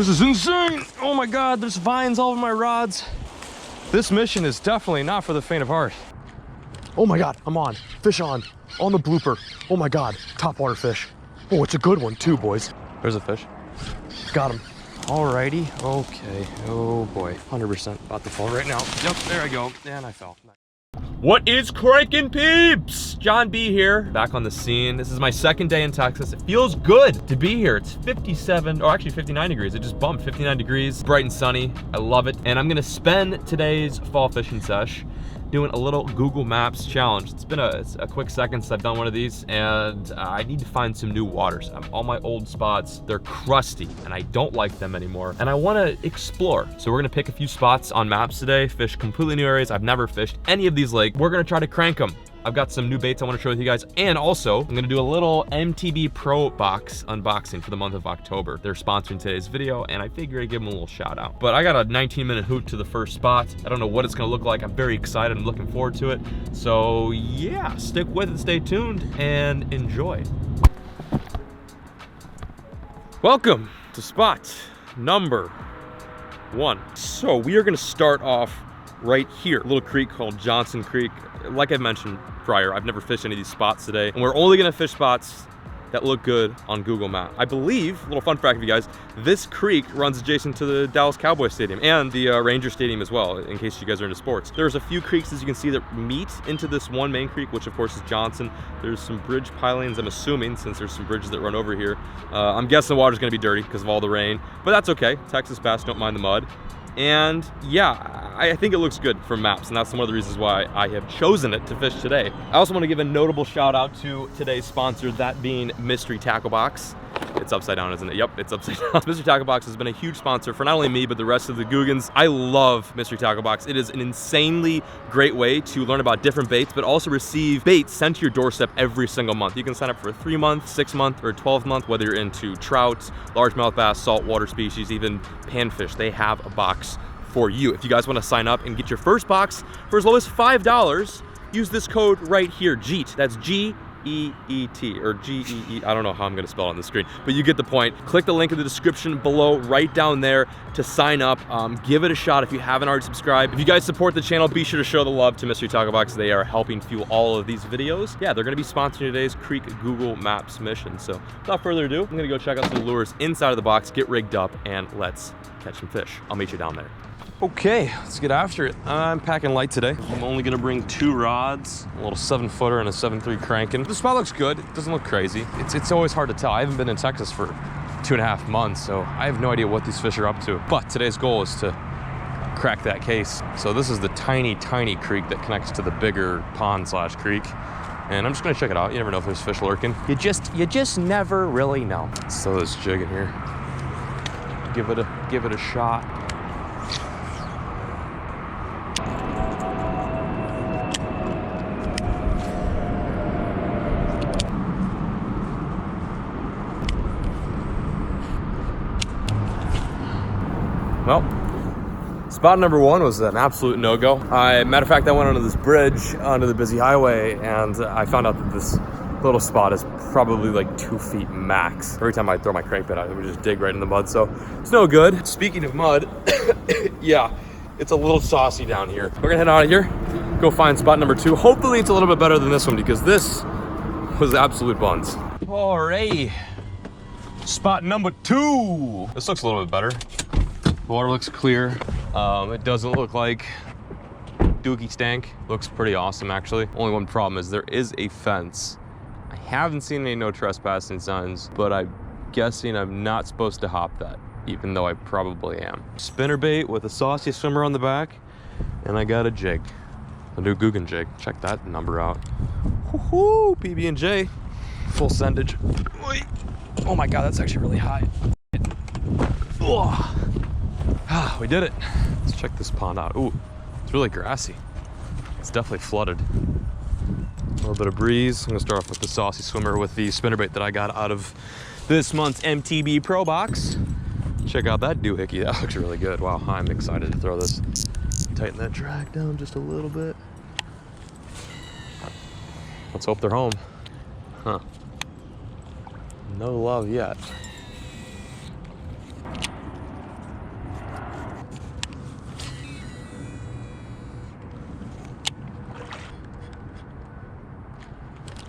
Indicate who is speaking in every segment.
Speaker 1: This is insane. Oh my God, there's vines all over my rods. This mission is definitely not for the faint of heart. Oh my God, I'm on. Fish on the blooper. Oh my God, top water fish. Oh, it's a good one too, boys. There's a fish. Got him. Alrighty, okay. Oh boy, 100% about to fall right now. Yep, there I go, and I fell. What is cranking, peeps? John B here, back on the scene. This is my second day in Texas. It feels good to be here. It's 57, or actually 59 degrees. It just bumped 59 degrees, bright and sunny. I love it. And I'm gonna spend today's fall fishing sesh doing a little Google Maps challenge. It's been a quick second since I've done one of these, and I need to find some new waters. All my old spots, they're crusty, and I don't like them anymore, and I wanna explore. So we're gonna pick a few spots on maps today, fish completely new areas. I've never fished any of these lakes. We're gonna try to crank them. I've got some new baits I want to share with you guys, and also I'm gonna do a little MTB Pro box unboxing for the month of October. They're sponsoring today's video, and I figured I'd give them a little shout out. But I got a 19-minute hoot to the first spot. I don't know what it's gonna look like. I'm very excited. I'm looking forward to it. So yeah, stick with it, stay tuned, and enjoy. Welcome to spot number 1. So we are gonna start off right here, a little creek called Johnson Creek. Like I mentioned prior, I've never fished any of these spots today, and we're only gonna fish spots that look good on Google Maps. I believe, a little fun fact for you guys, this creek runs adjacent to the Dallas Cowboys Stadium and the Ranger Stadium as well, in case you guys are into sports. There's a few creeks, as you can see, that meet into this one main creek, which of course is Johnson. There's some bridge pilings, I'm assuming, since there's some bridges that run over here. I'm guessing the water's gonna be dirty because of all the rain, but that's okay. Texas bass don't mind the mud. And yeah, I think it looks good from maps, and that's one of the reasons why I have chosen it to fish today. I also want to give a notable shout out to today's sponsor, that being Mystery Tackle Box. It's upside down, isn't it? Yep, it's upside down. Mystery Tackle Box has been a huge sponsor for not only me, but the rest of the Googans. I love Mystery Tackle Box. It is an insanely great way to learn about different baits, but also receive baits sent to your doorstep every single month. You can sign up for a 3-month, 6-month, or 12-month, whether you're into trout, largemouth bass, saltwater species, even panfish. They have a box for you. If you guys want to sign up and get your first box for as low as $5, use this code right here, GEET. That's G-E-E-T, or G-E-E, I don't know how I'm gonna spell it on the screen, but you get the point. Click the link in the description below, right down there, to sign up. Give it a shot if you haven't already subscribed. If you guys support the channel, be sure to show the love to Mystery Tackle Box. They are helping fuel all of these videos. Yeah, they're gonna be sponsoring today's Creek Google Maps mission. So without further ado, I'm gonna go check out some lures inside of the box, get rigged up, and let's catch some fish. I'll meet you down there. Okay, let's get after it. I'm packing light today. I'm only gonna bring 2 rods, a little 7-footer and a 7.3 cranking. The spot looks good. It doesn't look crazy. It's always hard to tell. I haven't been in Texas for 2.5 months, so I have no idea what these fish are up to. But today's goal is to crack that case. So this is the tiny, tiny creek that connects to the bigger pond/creek. And I'm just gonna check it out. You never know if there's fish lurking. You just never really know. Let's throw this jig in here. Give it a shot. Well, spot number 1 was an absolute no-go. Matter of fact, I went onto this bridge onto the busy highway, and I found out that this little spot is probably like 2 feet max. Every time I throw my crankbait out, it would just dig right in the mud, so it's no good. Speaking of mud, yeah, it's a little saucy down here. We're gonna head out of here, go find spot number 2. Hopefully it's a little bit better than this one, because this was absolute buns. All right, spot number 2. This looks a little bit better. Water looks clear. It doesn't look like dookie stank. Looks pretty awesome, actually. Only one problem is there is a fence. I haven't seen any no trespassing signs, but I'm guessing I'm not supposed to hop that, even though I probably am. Spinnerbait with a saucy swimmer on the back, and I got a jig. A new Googan jig. Check that number out. Woohoo! PB&J. Full sendage. Oh my God, that's actually really high. Oh. Ah, we did it. Let's check this pond out. Ooh, it's really grassy. It's definitely flooded. A little bit of breeze. I'm gonna start off with the saucy swimmer with the spinnerbait that I got out of this month's MTB Pro box. Check out that doohickey. That looks really good. Wow, I'm excited to throw this. Tighten that drag down just a little bit. Let's hope they're home. Huh. No love yet.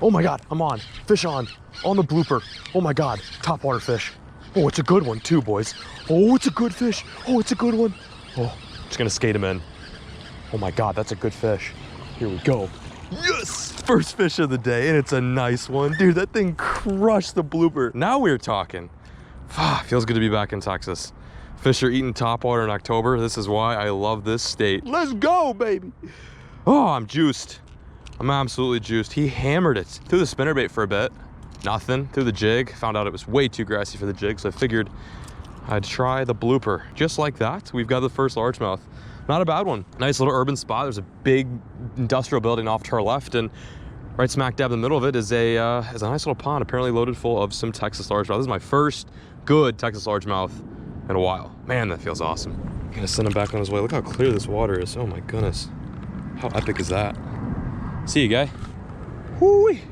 Speaker 1: Oh my God, I'm on. Fish on the blooper. Oh my God, top water fish. Oh, it's a good one too, boys. Oh, it's a good fish. Oh, it's a good one. Oh, just gonna skate him in. Oh my God, that's a good fish. Here we go. Yes, first fish of the day, and it's a nice one. Dude, that thing crushed the blooper. Now we're talking. Feels good to be back in Texas. Fish are eating topwater in October. This is why I love this state. Let's go, baby. Oh, I'm juiced. I'm absolutely juiced. He hammered it. Threw the spinnerbait for a bit. Nothing. Threw the jig. Found out it was way too grassy for the jig, so I figured I'd try the blooper. Just like that, we've got the first largemouth. Not a bad one. Nice little urban spot. There's a big industrial building off to our left, and right smack dab in the middle of it is a nice little pond, apparently loaded full of some Texas largemouth. This is my first good Texas largemouth in a while. Man, that feels awesome. I'm gonna send him back on his way. Look how clear this water is. Oh my goodness. How epic is that? See you, guy. Whoo-wee.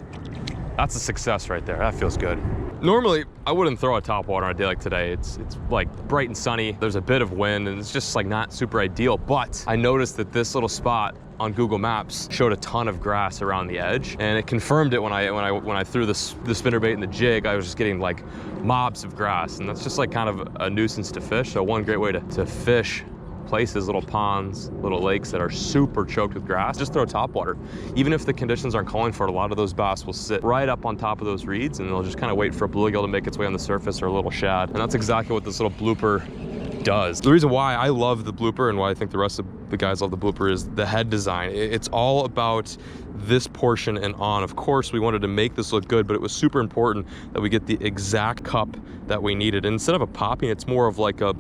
Speaker 1: That's a success right there. That feels good. Normally, I wouldn't throw a topwater on a day like today. It's like bright and sunny. There's a bit of wind, and it's just like not super ideal. But I noticed that this little spot on Google Maps showed a ton of grass around the edge, and it confirmed it when I threw the spinnerbait and the jig. I was just getting like mobs of grass, and that's just like kind of a nuisance to fish. So one great way to fish places, little ponds, little lakes that are super choked with grass, just throw topwater. Even if the conditions aren't calling for it, a lot of those bass will sit right up on top of those reeds, and they'll just kind of wait for a bluegill to make its way on the surface, or a little shad. And that's exactly what this little blooper does. The reason why I love the blooper and why I think the rest of the guys love the blooper is the head design. It's all about this portion and on. Of course, we wanted to make this look good, but it was super important that we get the exact cup that we needed. And instead of a popping, it's more of like a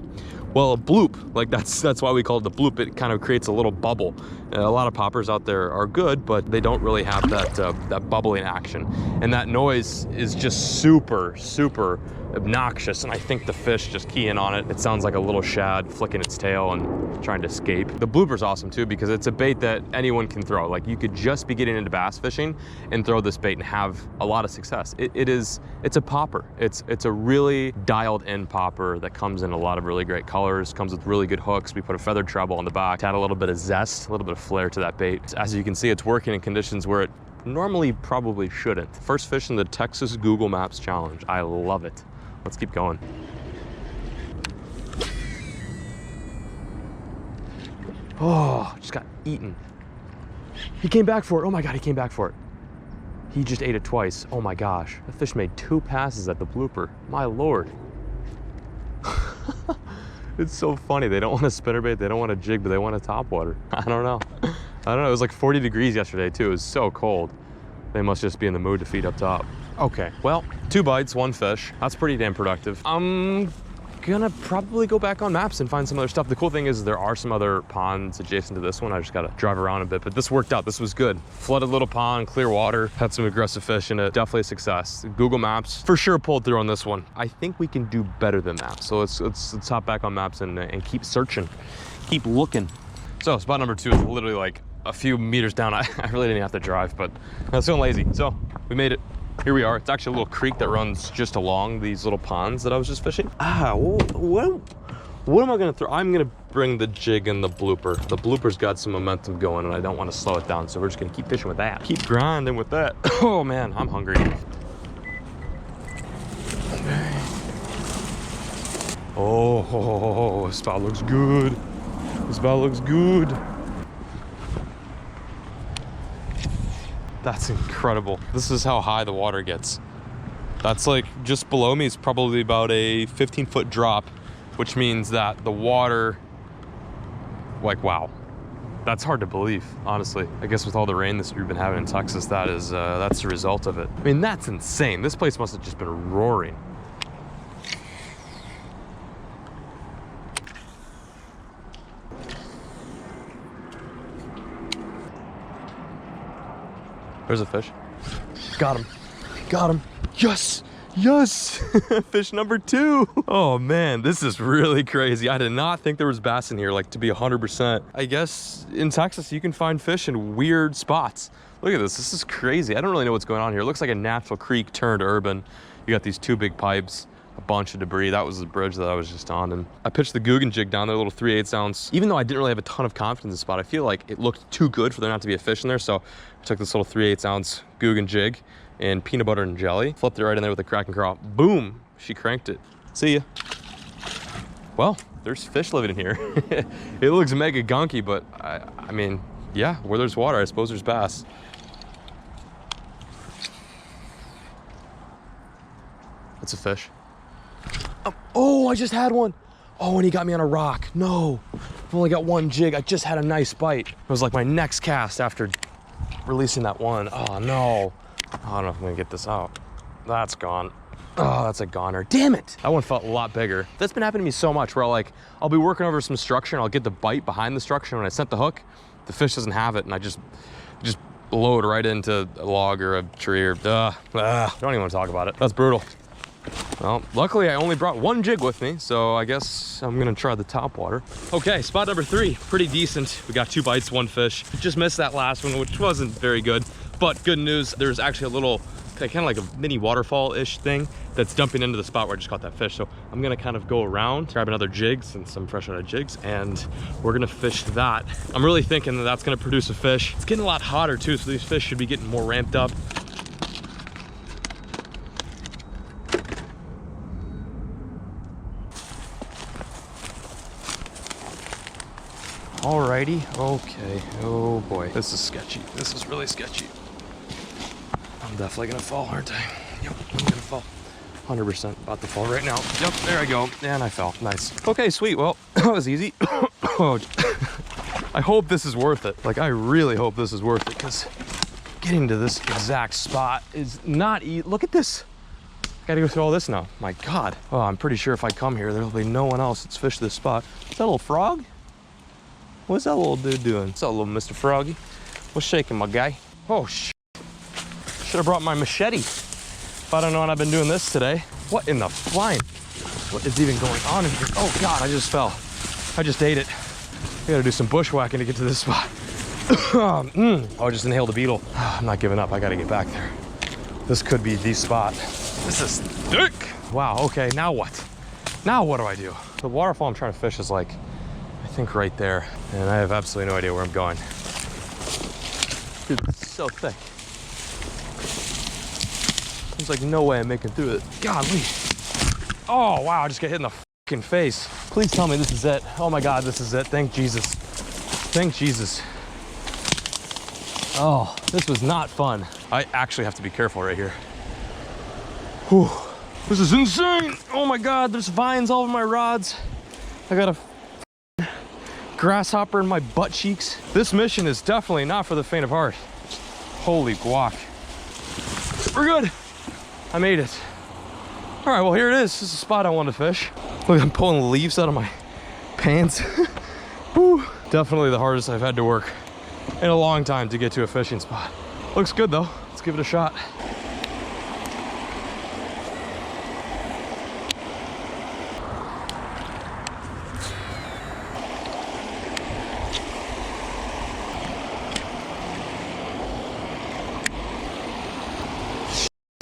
Speaker 1: bloop. Like that's why we call it the bloop. It kind of creates a little bubble. A lot of poppers out there are good, but they don't really have that bubbling action. And that noise is just super, super obnoxious, and I think the fish just key in on it. It sounds like a little shad flicking its tail and trying to escape. The blooper's awesome too, because it's a bait that anyone can throw. Like, you could just be getting into bass fishing and throw this bait and have a lot of success. It's a popper. It's a really dialed in popper that comes in a lot of really great colors, comes with really good hooks. We put a feathered treble on the back to add a little bit of zest, a little bit of flair to that bait. As you can see, it's working in conditions where it normally probably shouldn't. First fish in the Texas Google Maps challenge. I love it. Let's keep going. Oh, just got eaten. He came back for it. Oh my God, he came back for it. He just ate it twice. Oh my gosh. That fish made 2 passes at the blooper. My Lord. It's so funny. They don't want a spinnerbait, they don't want a jig, but they want a topwater. I don't know. It was like 40 degrees yesterday too. It was so cold. They must just be in the mood to feed up top. Okay, well, 2 bites, 1 fish. That's pretty damn productive. I'm gonna probably go back on maps and find some other stuff. The cool thing is there are some other ponds adjacent to this one. I just gotta drive around a bit, but this worked out. This was good. Flooded little pond, clear water, had some aggressive fish in it. Definitely a success. Google Maps for sure pulled through on this one. I think we can do better than that. So let's hop back on maps and keep searching, keep looking. So spot number 2 is literally like a few meters down. I really didn't have to drive, but I was feeling lazy. So we made it. Here we are. It's actually a little creek that runs just along these little ponds that I was just fishing. What am I gonna throw? I'm gonna bring the jig and the blooper. The blooper's got some momentum going, and I don't want to slow it down, so we're just gonna keep fishing with that. Keep grinding with that. Oh man, I'm hungry. Oh, this spot looks good. This spot looks good. That's incredible. This is how high the water gets. That's like just below me is probably about a 15-foot drop, which means that the water, like, wow. That's hard to believe, honestly. I guess with all the rain we've been having in Texas, that's the result of it. I mean, that's insane. This place must have just been roaring. There's a fish. Got him. Got him. Yes. Yes. Fish number 2. Oh man, this is really crazy. I did not think there was bass in here, like, to be 100%. I guess in Texas you can find fish in weird spots. Look at this. This is crazy. I don't really know what's going on here. It looks like a natural creek turned urban. You got these 2 big pipes, a bunch of debris. That was the bridge that I was just on, and I pitched the Googan jig down there, a little 3/8 ounce. Even though I didn't really have a ton of confidence in the spot, I feel like it looked too good for there not to be a fish in there, so I took this little 3/8 ounce Googan jig, and peanut butter and jelly. Flipped it right in there with a crack and crawl. Boom, she cranked it. See ya. Well, there's fish living in here. It looks mega gunky, but I mean, yeah, where there's water, I suppose there's bass. That's a fish. Oh, I just had one. Oh, and he got me on a rock. No, I've only got one jig. I just had a nice bite. It was like my next cast after releasing that one. Oh no. I don't know if I'm gonna get this out. That's gone. Oh, that's a goner. Damn it. That one felt a lot bigger. That's been happening to me so much where I'll be working over some structure and I'll get the bite behind the structure. And when I set the hook, the fish doesn't have it. And I just load right into a log or a tree or, don't even want to talk about it. That's brutal. Well, luckily I only brought one jig with me, so I guess I'm gonna try the top water. Okay, spot number 3, pretty decent. We got 2 bites, 1 fish. Just missed that last one, which wasn't very good. But good news, there's actually a little, kind of like a mini waterfall-ish thing that's dumping into the spot where I just caught that fish. So I'm gonna kind of go around, grab another jig, since I'm fresh out of jigs, and we're gonna fish that. I'm really thinking that that's gonna produce a fish. It's getting a lot hotter too, so these fish should be getting more ramped up. Alrighty, okay. Oh boy, this is sketchy. This is really sketchy. I'm definitely gonna fall, aren't I? Yep, I'm gonna fall. 100% about to fall right now. Yep, there I go. And I fell. Nice. Okay, sweet. Well, that was easy. I hope this is worth it. Like, I really hope this is worth it, because getting to this exact spot is not easy. Look at this. I gotta go through all this now. My God. Oh, I'm pretty sure if I come here, there'll be no one else that's fished this spot. Is that a little frog? What's that little dude doing? What's up, little Mr. Froggy? What's shaking, my guy? Oh, shit. Should have brought my machete. If I don't know what I've been doing this today. What in the flying? What is even going on in here? Oh, God, I just fell. I just ate it. I gotta do some bushwhacking to get to this spot. Oh, I just inhaled a beetle. I'm not giving up. I gotta get back there. This could be the spot. This is thick. Wow, okay, now what? Now what do I do? The waterfall I'm trying to fish is like, I think right there, and I have absolutely no idea where I'm going. Dude, it's so thick. There's like no way I'm making through it. Golly. Oh, wow, I just got hit in the fucking face. Please tell me this is it. Oh my God, this is it. Thank Jesus. Thank Jesus. Oh, this was not fun. I actually have to be careful right here. Whew. This is insane. Oh my God, there's vines all over my rods. I got a grasshopper in my butt cheeks. This mission is definitely not for the faint of heart. Holy guac. We're good. I made it. All right, well, here it is. This is a spot I wanted to fish. Look, I'm pulling leaves out of my pants. Woo. Definitely the hardest I've had to work in a long time to get to a fishing spot. Looks good though. Let's give it a shot.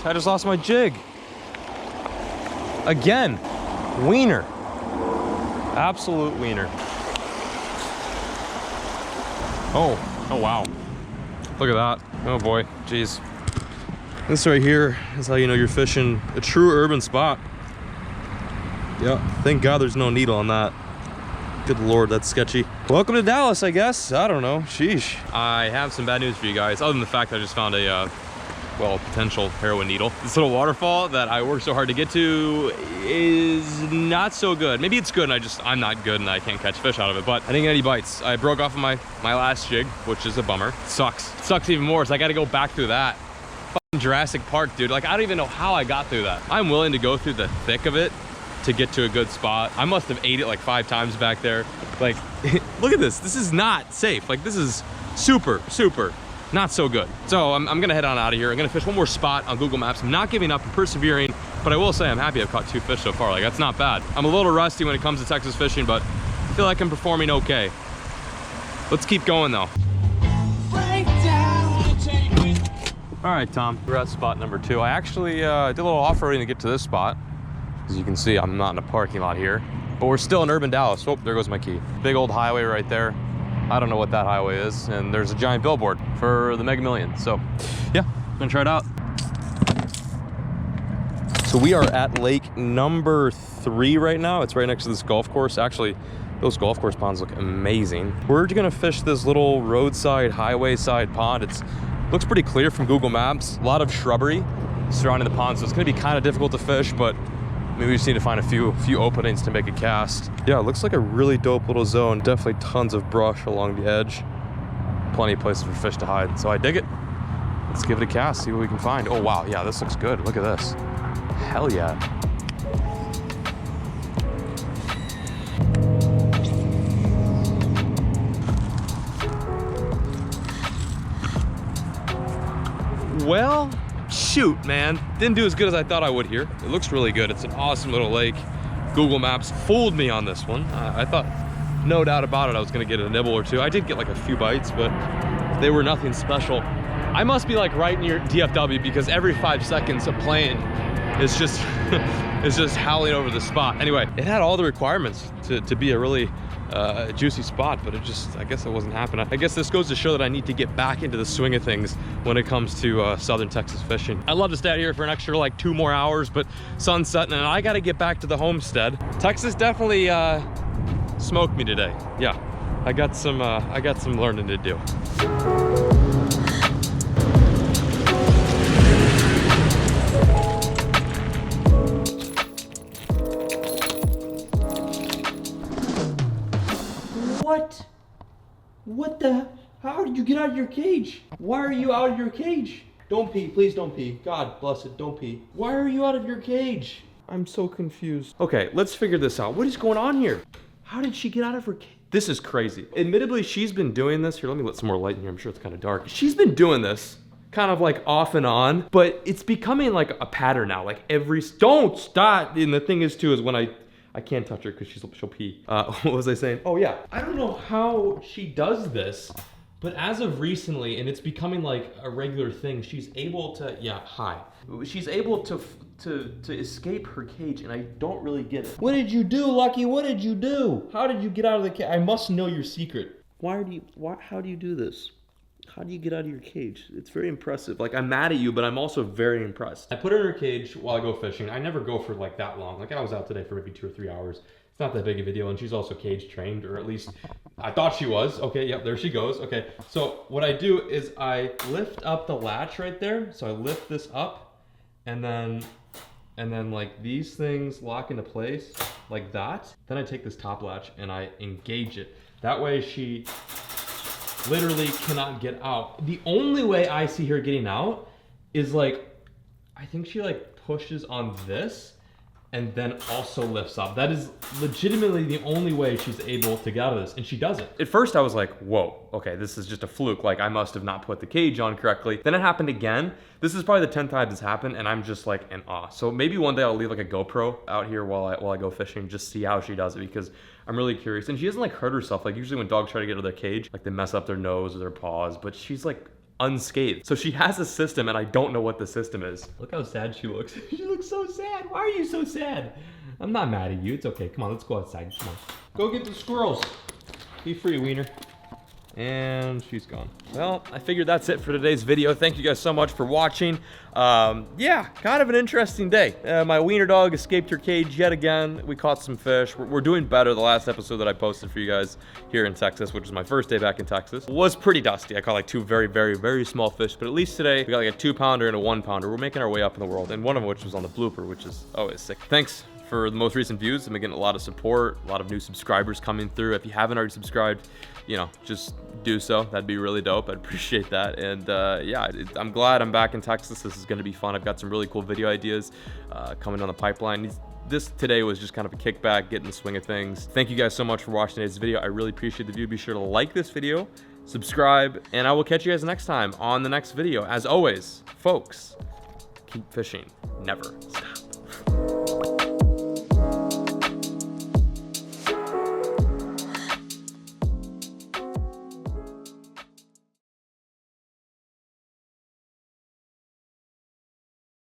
Speaker 1: I just lost my jig. Again, wiener. Absolute wiener. Oh wow. Look at that. Oh boy, jeez. This right here is how you know you're fishing a true urban spot. Yeah, thank God there's no needle on that. Good Lord, that's sketchy. Welcome to Dallas, I guess. I don't know, sheesh. I have some bad news for you guys, other than the fact that I just found a well, potential heroin needle. This little waterfall that I worked so hard to get to is not so good. Maybe it's good and I'm not good and I can't catch fish out of it, but I didn't get any bites. I broke off of my last jig, which is a bummer. It sucks. It sucks even more, so I gotta go back through that. Fucking Jurassic Park, dude. Like, I don't even know how I got through that. I'm willing to go through the thick of it to get to a good spot. I must have ate it like 5 times back there. Like, look at this. This is not safe. Like, this is super, super not so good. So I'm gonna head on out of here. I'm gonna fish one more spot on Google Maps. I'm not giving up and persevering, but I will say I'm happy I've caught 2 fish so far. Like, that's not bad. I'm a little rusty when it comes to Texas fishing, but I feel like I'm performing okay. Let's keep going though. All right, Tom, we're at spot number 2. I actually did a little off-roading to get to this spot. As you can see, I'm not in a parking lot here, but we're still in urban Dallas. Oh, there goes my key. Big old highway right there. I don't know what that highway is, and there's a giant billboard for the Mega Millions. So yeah, I'm gonna try it out. So we are at lake number 3 right now. It's right next to this golf course. Actually, those golf course ponds look amazing. We're gonna fish this little roadside, highway side pond. It looks pretty clear from Google Maps. A lot of shrubbery surrounding the pond, so it's gonna be kind of difficult to fish, but maybe we just need to find a few openings to make a cast. Yeah, it looks like a really dope little zone. Definitely tons of brush along the edge. Plenty of places for fish to hide, so I dig it. Let's give it a cast, see what we can find. Oh wow, yeah, this looks good. Look at this. Hell yeah. Well, shoot, man. Didn't do as good as I thought I would here. It looks really good. It's an awesome little lake. Google Maps fooled me on this one. I thought, no doubt about it, I was gonna get a nibble or two. I did get like a few bites, but they were nothing special. I must be like right near DFW because every 5 seconds a plane is just howling over the spot. Anyway, it had all the requirements to be a really juicy spot, but I guess it wasn't happening. I guess this goes to show that I need to get back into the swing of things when it comes to southern Texas fishing. I'd love to stay out here for an extra like 2 more hours, but sun's setting and I gotta get back to the homestead. Texas definitely smoked me today. Yeah, I got some learning to do.
Speaker 2: What the? How did you get out of your cage? Why are you out of your cage? Don't pee, please don't pee. God bless it, don't pee. Why are you out of your cage? I'm so confused.
Speaker 1: Okay, let's figure this out. What is going on here?
Speaker 2: How did she get out of her cage?
Speaker 1: This is crazy. Admittedly, she's been doing this. Here, let me let some more light in here. I'm sure it's kind of dark. She's been doing this kind of like off and on, but it's becoming like a pattern now. Like don't stop. And the thing is too, is when I can't touch her because she'll pee. What was I saying? Oh yeah, I don't know how she does this, but as of recently, and it's becoming like a regular thing, she's able to, yeah, hi. She's able to escape her cage, and I don't really get it.
Speaker 2: What did you do, Lucky? What did you do? How did you get out of the cage? I must know your secret. How do you do this? How do you get out of your cage? It's very impressive.
Speaker 1: Like, I'm mad at you, but I'm also very impressed. I put her in her cage while I go fishing. I never go for like that long. Like, I was out today for maybe 2 or 3 hours. It's not that big of a deal, and she's also cage trained, or at least I thought she was. Okay, yep, there she goes. Okay, so what I do is I lift up the latch right there. So I lift this up, and then like these things lock into place like that. Then I take this top latch and I engage it. That way she literally cannot get out. The only way I see her getting out is like, I think she like pushes on this and then also lifts up. That is legitimately the only way she's able to get out of this, and she does it. At first I was like, whoa, okay, this is just a fluke. Like, I must have not put the cage on correctly. Then it happened again. This is probably the 10th time it's happened, and I'm just like in awe. So maybe one day I'll leave like a GoPro out here while I go fishing, just see how she does it, because I'm really curious. And she doesn't like hurt herself. Like, usually when dogs try to get out of their cage, like they mess up their nose or their paws, but she's like unscathed. So she has a system, and I don't know what the system is. Look how sad she looks. She looks so sad. Why are you so sad? I'm not mad at you. It's okay. Come on, let's go outside. Come on. Go get the squirrels. Be free, wiener. And she's gone. Well, I figured that's it for today's video. Thank you guys so much for watching. Yeah, kind of an interesting day. My wiener dog escaped her cage yet again. We caught some fish. We're doing better. The last episode that I posted for you guys here in Texas, which was my first day back in Texas, was pretty dusty. I caught like 2 very, very, very small fish, but at least today we got like a 2-pounder and a 1-pounder. We're making our way up in the world, and one of which was on the Blooper, which is always sick. Thanks for the most recent views. I'm getting a lot of support, a lot of new subscribers coming through. If you haven't already subscribed, you know, just do so. That'd be really dope. I'd appreciate that. And yeah, I'm glad I'm back in Texas. This is gonna be fun. I've got some really cool video ideas coming down the pipeline. This today was just kind of a kickback, getting the swing of things. Thank you guys so much for watching today's video. I really appreciate the view. Be sure to like this video, subscribe, and I will catch you guys next time on the next video. As always, folks, keep fishing, never stop.